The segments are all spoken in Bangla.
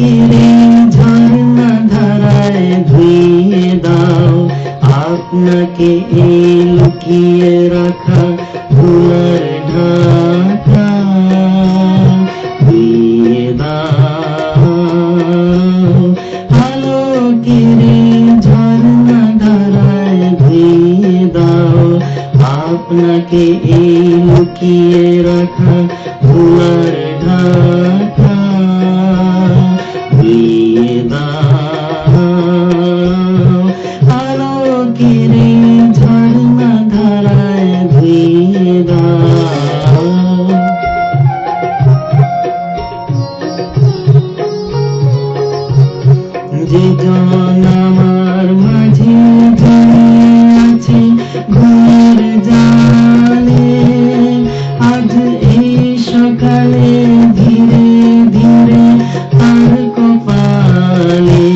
আলোকের ঝর্ণা ধারায় ধুইয়ে দাও আপনাকে এই লুকিয়ে রাখা ভুলার ঢাকা ধুইয়ে দাও। আলোকের ঝর্ণা ধারায় ধুইয়ে দাও আপনাকে এই লুকিয়ে রাখা ভুলার ঢাকা ধুইয়ে দাও। আলোকের ঝর্ণা ধারায় ধুইয়ে দাও। যে জন আমার মাঝে জড়িয়ে আছে ঘুমের জালে আজ এই সকালে ধীরে ধীরে তার কপালে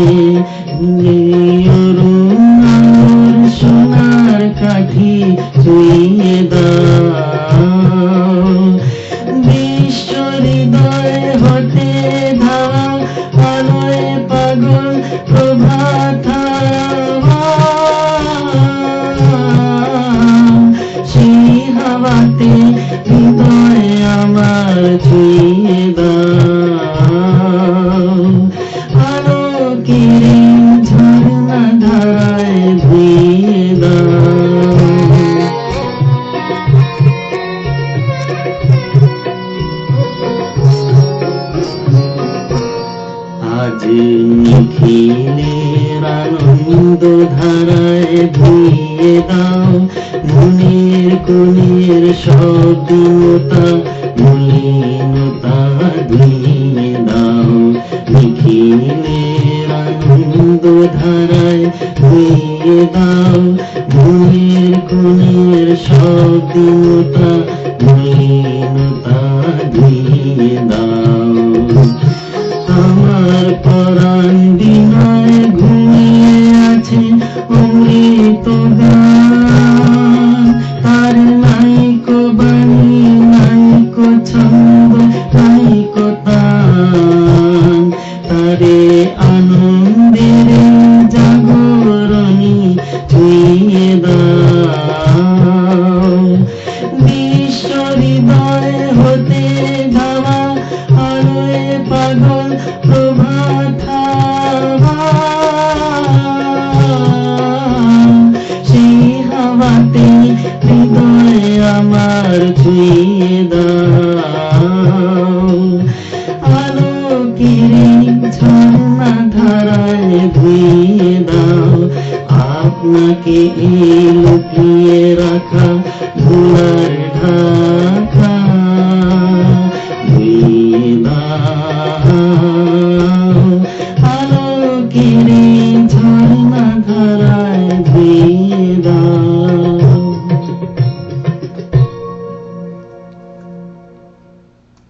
অরুণ আলোর সোনার কাঠি ছুঁয়ে দাও। বিশ্ব হৃদয় হতে ধাও আলোয় পাগল প্রভাত সেই হাওয়াতে হৃদয় আমার ছুঁয়ে দাও। আলোকের ঝর্ণা ধারায় ধুইয়ে দাও। আজ নিখিলের আনন্দ ধারায় ধুইয়ে দাও মনের কোণের সব দীনতা মলিনতা ধুইয়ে দাও। নিখিলের আনন্দ ধারায় ধুইয়ে দাও মনের কোণের সব দীনতা মলিনতা ধুইয়ে দাও। আমার পরাণ বিনয় ঘুমিয়ে আছে অমৃত গান তার নাইকো বাণী নাইকো ছন্দ নাইকো তান তারে আনন্দের জাগরণী ছুঁয়ে দাও। বিশ্ব হৃদয় হতে ধাওয়া আলোয় পাগল প্রভাত সেই হাওয়াতে হৃদয় আমার ছুঁয়ে দাও। আলোকের ঝর্ণা ধারায় ধুইয়ে দাও আপনাকে এই লুকিয়ে রাখা ভুলার ঢাকা